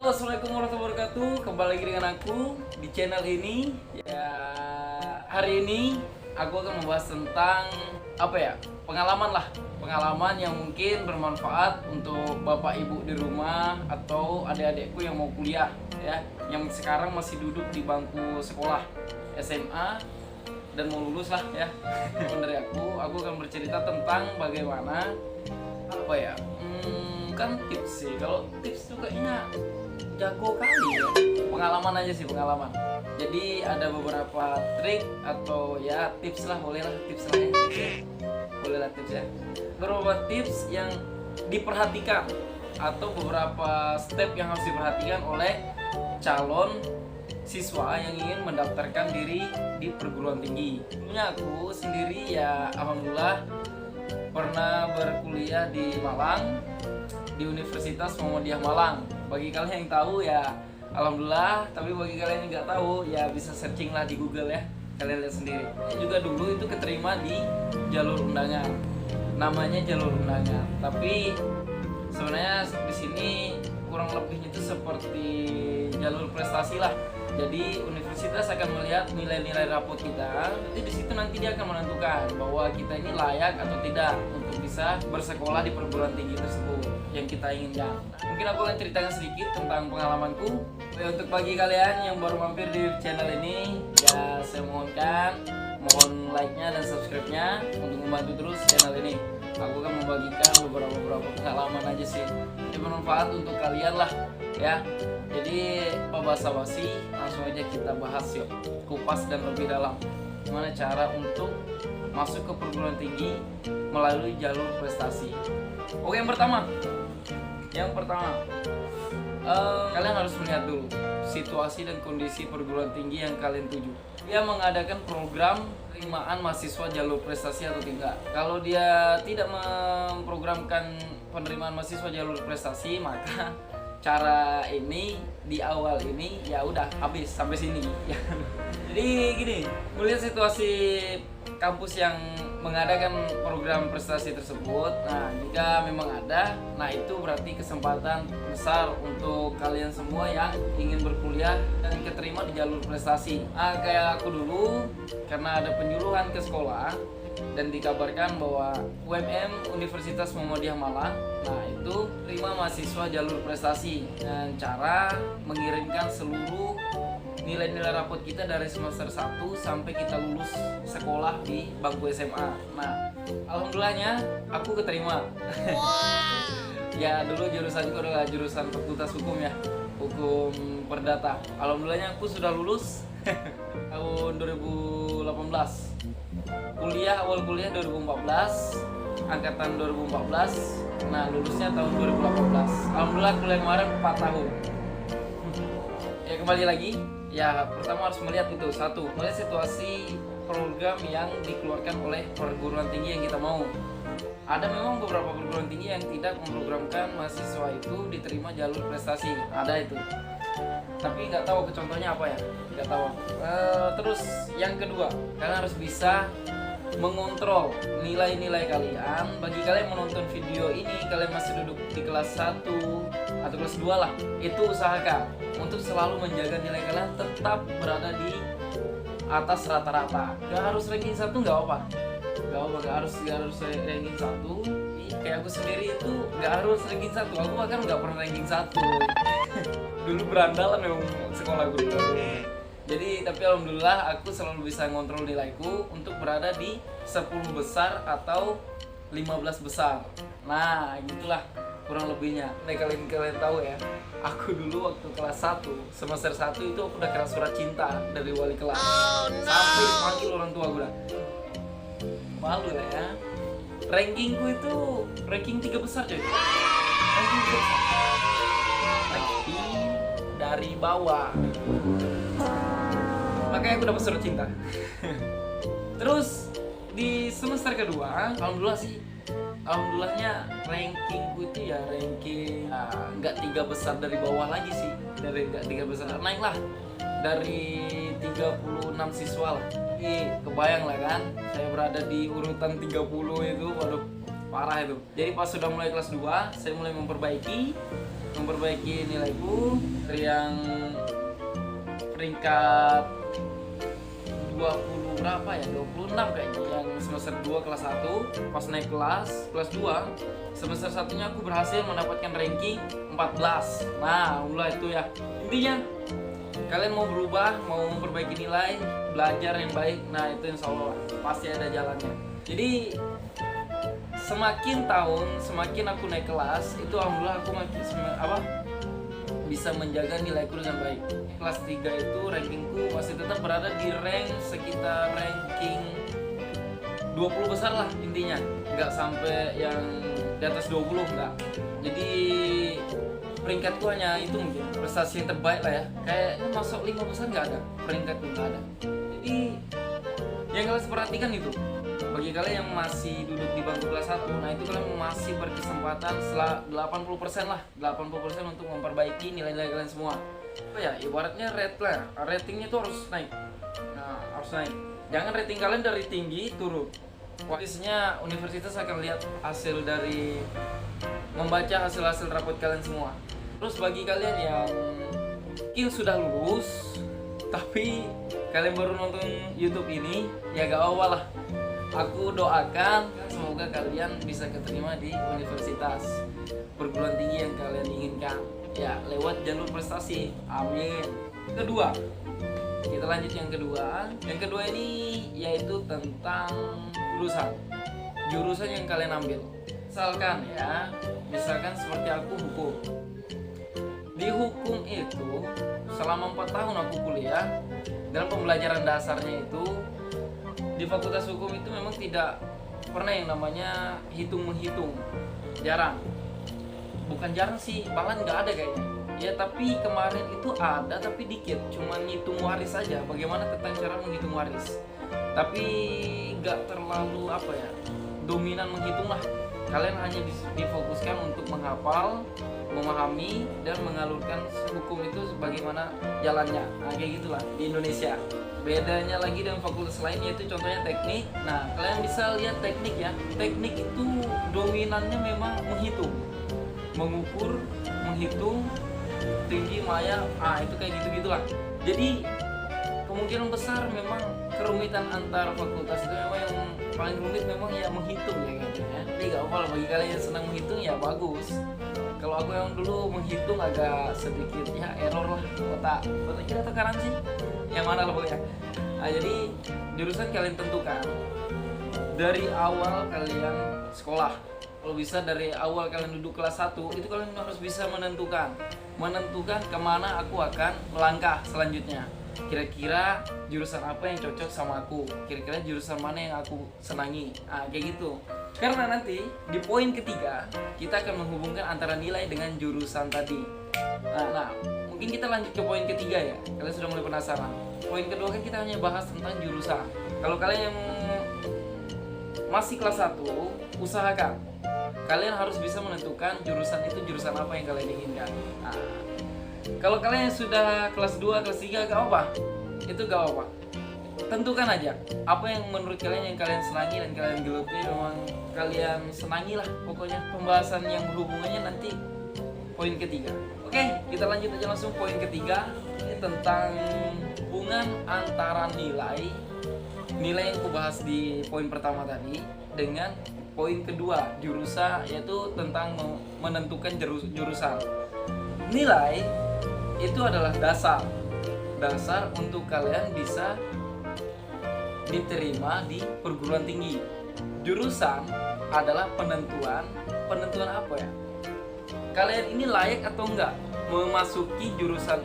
Assalamualaikum warahmatullahi wabarakatuh. Kembali lagi dengan aku di channel ini. Ya, hari ini aku akan membahas tentang pengalaman yang mungkin bermanfaat untuk bapak ibu di rumah atau adik-adikku yang mau kuliah, ya, yang sekarang masih duduk di bangku sekolah SMA dan mau lulus lah, ya. Dari aku akan bercerita tentang bagaimana kan tips sih. Kalau tips tuh kayaknya jago kali ya. Pengalaman aja sih, pengalaman. Jadi ada beberapa trik atau ya tips lah, boleh lah tips lah ya. Boleh lah tips ya. Beberapa tips yang diperhatikan atau beberapa step yang harus diperhatikan oleh calon siswa yang ingin mendaftarkan diri di perguruan tinggi. Punya aku sendiri ya, alhamdulillah pernah berkuliah di Malang, di Universitas Muhammadiyah Malang. Bagi kalian yang tahu ya alhamdulillah, tapi bagi kalian yang nggak tahu ya bisa searching lah di Google ya, kalian lihat sendiri. Saya juga dulu itu keterima di jalur undangan, namanya jalur undangan, tapi sebenarnya di sini kurang lebihnya itu seperti jalur prestasi lah. Jadi universitas akan melihat nilai-nilai rapot kita. Nanti di situ nanti dia akan menentukan bahwa kita ini layak atau tidak untuk bisa bersekolah di perguruan tinggi tersebut yang kita inginkan. Mungkin aku akan ceritakan sedikit tentang pengalamanku. Untuk bagi kalian yang baru mampir di channel ini, ya saya mohon like-nya dan subscribe-nya untuk membantu terus channel ini. Aku akan membagikan beberapa pengalaman aja sih yang bermanfaat untuk kalian lah, ya. Jadi apa basa-basi, langsung aja kita bahas yuk, kupas dan lebih dalam gimana cara untuk masuk ke perguruan tinggi melalui jalur prestasi. Oke, yang pertama kalian harus melihat dulu situasi dan kondisi perguruan tinggi yang kalian tuju. Dia mengadakan program penerimaan mahasiswa jalur prestasi atau tidak. Kalau dia tidak memprogramkan penerimaan mahasiswa jalur prestasi, maka cara ini di awal ini ya udah habis sampai sini ya. Jadi gini, melihat situasi kampus yang mengadakan program prestasi tersebut, nah jika memang ada, nah itu berarti kesempatan besar untuk kalian semua yang ingin berkuliah dan keterima di jalur prestasi. Kayak aku dulu, karena ada penyuluhan ke sekolah dan dikabarkan bahwa UMM Universitas Muhammadiyah Malang, nah itu terima mahasiswa jalur prestasi dan cara mengirimkan seluruh nilai-nilai rapot kita dari semester 1 sampai kita lulus sekolah di bangku SMA. Nah, alhamdulillahnya aku keterima. Ya dulu jurusanku adalah jurusan Fakultas Hukum ya, Hukum Perdata. Alhamdulillahnya aku sudah lulus tahun 2018. Awal kuliah 2014, angkatan 2014. Nah, lulusnya tahun 2018. Alhamdulillah kuliah kemarin 4 tahun. Ya kembali lagi, ya pertama harus melihat itu, satu, melihat situasi program yang dikeluarkan oleh perguruan tinggi yang kita mau. Ada memang beberapa perguruan tinggi yang tidak memprogramkan mahasiswa itu diterima jalur prestasi, ada itu. Tapi nggak tahu contohnya apa ya, nggak tahu. Terus yang kedua, kalian harus bisa mengontrol nilai-nilai kalian. Bagi kalian menonton video ini, kalian masih duduk di kelas 1 atau kelas 2 lah, itu usahakan untuk selalu menjaga nilai kalian tetap berada di atas rata-rata. Gak harus ranking 1, gak apa-apa, gak harus ranking 1. Kayak aku sendiri itu gak harus ranking 1, aku bahkan gak pernah ranking 1. Dulu berandalan memang sekolah gue dulu. Jadi tapi alhamdulillah aku selalu bisa ngontrol nilaiku untuk berada di 10 besar atau 15 besar. Nah gitulah kurang lebihnya. Nah kalian tahu ya, aku dulu waktu kelas 1 semester 1 itu aku udah kena surat cinta dari wali kelas. Sampai dipanggil orang tua gue. Malu lah ya. Rankingku itu ranking 3 besar coy. Ranking 3 besar. Ranking dari bawah. Makanya aku dapat surat cinta. Terus di semester kedua, alhamdulillahnya rankingku itu ya ranking nggak 3 besar dari bawah lagi sih, dari nggak 3 besar, naik lah dari 36 siswa lah. Jadi kebayang lah kan, saya berada di urutan 30 itu, waduh parah itu. Jadi pas sudah mulai kelas 2, saya mulai memperbaiki memperbaiki nilaiku dari yang peringkat 20 berapa ya, 26 kayaknya yang semester 2 kelas 1. Pas naik kelas 2 semester satunya aku berhasil mendapatkan ranking 14. Nah mulai itu ya, intinya kalian mau berubah, mau memperbaiki nilai, belajar yang baik, nah itu insya Allah pasti ada jalannya. Jadi semakin tahun, semakin aku naik kelas, itu alhamdulillah aku makin bisa menjaga nilaiku dengan baik. Kelas 3 itu rankingku masih tetap berada di rank sekitar ranking 20 besar lah intinya, nggak sampai yang di atas 20, nggak. Jadi peringkatku hanya itu, mungkin prestasi yang terbaik lah ya, kayaknya masuk 5 besar nggak ada, peringkatku nggak ada. Jadi yang kalian perhatikan itu, bagi kalian yang masih duduk di bangku kelas 1, nah itu kalian masih berkesempatan 80% lah, 80% untuk memperbaiki nilai-nilai kalian semua. Apa ya, ibaratnya ratingnya itu harus naik. Nah, harus naik. Jangan rating kalian dari tinggi turun. Biasanya universitas akan lihat hasil dari membaca hasil-hasil rapot kalian semua. Terus bagi kalian yang mungkin sudah lulus tapi kalian baru nonton YouTube ini, ya gak apa-apa lah. Aku doakan semoga kalian bisa keterima di universitas perguruan tinggi yang kalian inginkan, ya lewat jalur prestasi. Amin. Kedua, kita lanjut yang kedua. Yang kedua ini yaitu tentang jurusan yang kalian ambil. Misalkan seperti aku hukum. Di hukum itu selama 4 tahun aku kuliah, dalam pembelajaran dasarnya itu di fakultas hukum itu memang tidak pernah yang namanya hitung-menghitung. Jarang. Bukan jarang sih, bahkan nggak ada kayaknya. Ya tapi kemarin itu ada tapi dikit, cuma ngitung waris saja. Bagaimana tentang cara menghitung waris. Tapi nggak terlalu dominan menghitung lah. Kalian hanya difokuskan untuk menghafal, memahami, dan mengalurkan hukum itu bagaimana jalannya. Nah kayak gitulah di Indonesia. Bedanya lagi dengan fakultas lain yaitu contohnya teknik. Nah kalian bisa lihat teknik ya. Teknik itu dominannya memang menghitung, mengukur, menghitung tinggi maya. Itu kayak gitu-gitulah. Jadi kemungkinan besar memang kerumitan antar fakultas itu memang yang paling rumit memang ya menghitung ya katanya. Tapi gak apa-apa, bagi kalian yang senang menghitung ya bagus. Kalau aku yang dulu menghitung agak sedikit ya error lah, otak kira tekanan sih, yang mana lah pokoknya. Nah jadi jurusan kalian tentukan dari awal kalian sekolah. Kalau bisa dari awal kalian duduk kelas 1 itu kalian harus bisa menentukan kemana aku akan melangkah selanjutnya. Kira-kira jurusan apa yang cocok sama aku, kira-kira jurusan mana yang aku senangi. Kayak gitu. Karena nanti di poin ketiga kita akan menghubungkan antara nilai dengan jurusan tadi. Nah, mungkin kita lanjut ke poin ketiga ya. Kalian sudah mulai penasaran. Poin kedua kan kita hanya bahas tentang jurusan. Kalau kalian yang masih kelas 1, usahakan kalian harus bisa menentukan jurusan itu jurusan apa yang kalian inginkan. Kalau kalian yang sudah kelas 2, kelas 3 gak apa, itu gak apa. Tentukan aja apa yang menurut kalian yang kalian senangi dan kalian geluti, memang kalian senangi lah pokoknya. Pembahasan yang berhubungannya nanti poin ketiga. Oke, kita lanjut aja langsung poin ketiga. Ini tentang hubungan antara nilai yang aku bahas di poin pertama tadi dengan poin kedua jurusan, yaitu tentang menentukan jurusan. Nilai itu adalah dasar untuk kalian bisa diterima di perguruan tinggi. Jurusan adalah penentuan apa ya? Kalian ini layak atau enggak memasuki jurusan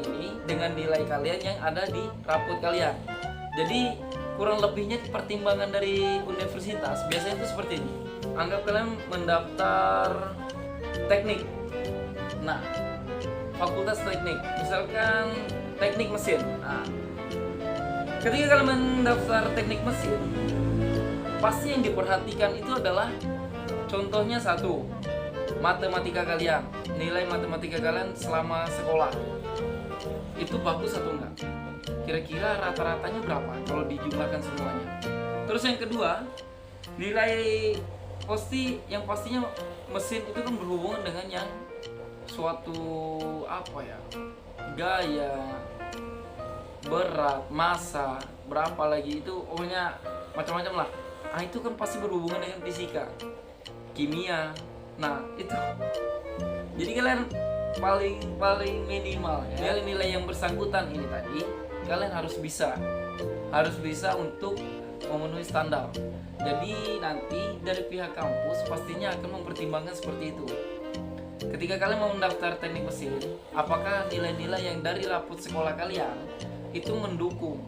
ini dengan nilai kalian yang ada di rapot kalian. Jadi kurang lebihnya pertimbangan dari universitas biasanya itu seperti ini. Anggap kalian mendaftar teknik. Nah, fakultas teknik, misalkan teknik mesin. Ketika kalian mendaftar teknik mesin, pasti yang diperhatikan itu adalah contohnya satu, matematika kalian, nilai matematika kalian selama sekolah itu bagus atau enggak, kira-kira rata-ratanya berapa kalau dijumlahkan semuanya. Terus yang kedua, nilai pastinya mesin itu kan berhubungan dengan yang suatu apa ya, gaya, berat, massa, berapa lagi itu pokoknya macam-macam lah. Nah itu kan pasti berhubungan dengan fisika, kimia. Nah itu jadi kalian paling minimal ya, nilai yang bersangkutan ini tadi kalian harus bisa untuk memenuhi standar. Jadi nanti dari pihak kampus pastinya akan mempertimbangkan seperti itu. Ketika kalian mau mendaftar teknik mesin, apakah nilai-nilai yang dari rapot sekolah kalian itu mendukung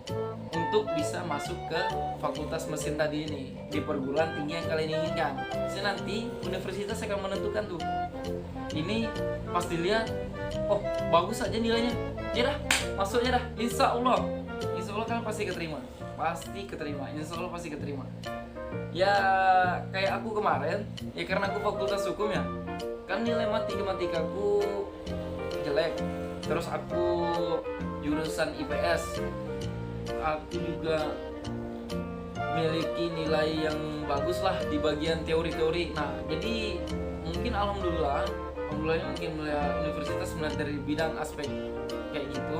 untuk bisa masuk ke fakultas mesin tadi ini di perguruan tinggi yang kalian inginkan. Jadi nanti universitas akan menentukan tuh. Ini pas dilihat, oh bagus aja nilainya, ya dah masuk ya dah. Insya Allah kalian pasti keterima, Insya Allah pasti keterima. Ya kayak aku kemarin, ya karena aku fakultas hukum ya, kan nilai matematikaku jelek. Terus aku jurusan IPS, aku juga memiliki nilai yang bagus lah di bagian teori-teori. Nah jadi mungkin alhamdulillahnya mungkin melihat universitas melihat dari bidang aspek kayak gitu,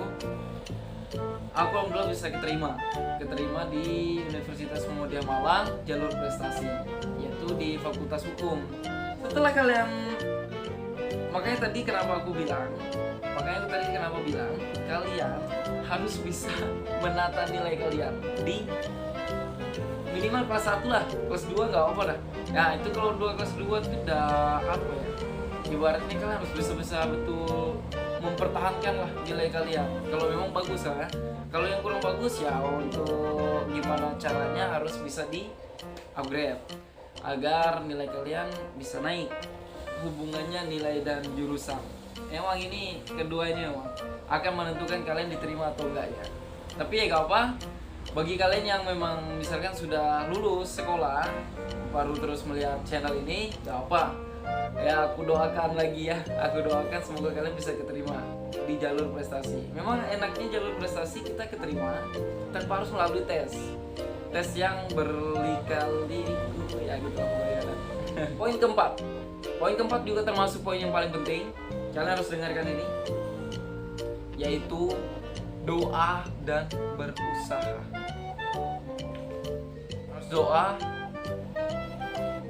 aku alhamdulillah bisa keterima di Universitas Muhammadiyah Malang jalur prestasi, yaitu di Fakultas Hukum. Setelah kalian, makanya tadi kenapa bilang kalian harus bisa menata nilai kalian di minimal kelas 1 lah, kelas 2 nggak apa dah. Nah itu kalau kelas 2 itu udah apa ya, ibaratnya kalian harus bisa betul mempertahankan lah nilai kalian kalau memang bagus ya. Kalau yang kurang bagus ya untuk gimana caranya harus bisa di upgrade agar nilai kalian bisa naik. Hubungannya nilai dan jurusan, emang ini kedua ini emang akan menentukan kalian diterima atau enggak ya. Tapi ya gak apa, bagi kalian yang memang misalkan sudah lulus sekolah baru terus melihat channel ini, gak apa ya, aku doakan semoga kalian bisa keterima di jalur prestasi. Memang enaknya jalur prestasi kita keterima tanpa harus melalui tes yang berkali-kali ya gitu ya. Poin keempat juga termasuk poin yang paling penting, kalian harus dengarkan ini, yaitu doa dan berusaha. Doa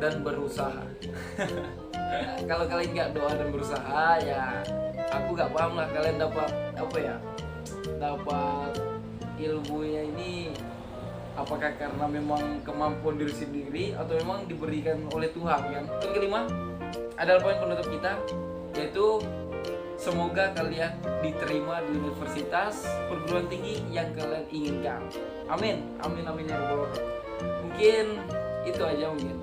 dan berusaha. Kalau kalian nggak doa dan berusaha ya aku nggak paham lah kalian dapat ilmunya ini apakah karena memang kemampuan diri sendiri atau memang diberikan oleh Tuhan kan. Yang kelima adalah poin penutup kita, yaitu semoga kalian diterima di universitas perguruan tinggi yang kalian inginkan. Amin ya Allah. Mungkin itu aja mungkin.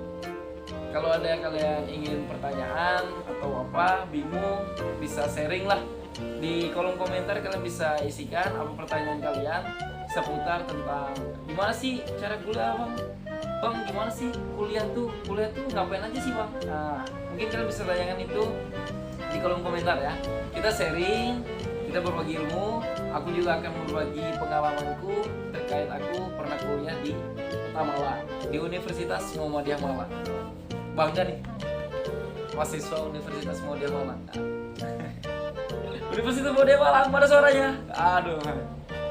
Kalau ada yang kalian ingin pertanyaan atau apa, bingung, bisa sharing lah di kolom komentar. Kalian bisa isikan apa pertanyaan kalian seputar tentang gimana sih cara kuliah bang, gimana sih kuliah tuh ngapain aja sih bang. Nah mungkin kalian bisa tanyakan itu di kolom komentar ya. Kita sharing, kita berbagi ilmu. Aku juga akan berbagi pengalamanku terkait aku pernah kuliah di Kota Malang, di Universitas Muhammadiyah Malang. Bangga nih mahasiswa Universitas Muhammadiyah Malang. Universitas Muhammadiyah Malang, mana suaranya? Aduh,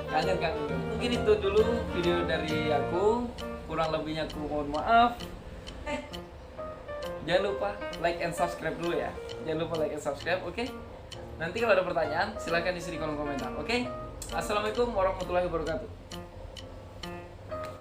kangen. Mungkin itu dulu video dari aku, kurang lebihnya aku mohon maaf. Jangan lupa like and subscribe dulu ya. Oke? Nanti kalau ada pertanyaan silahkan isi di kolom komentar. Oke? Assalamualaikum warahmatullahi wabarakatuh.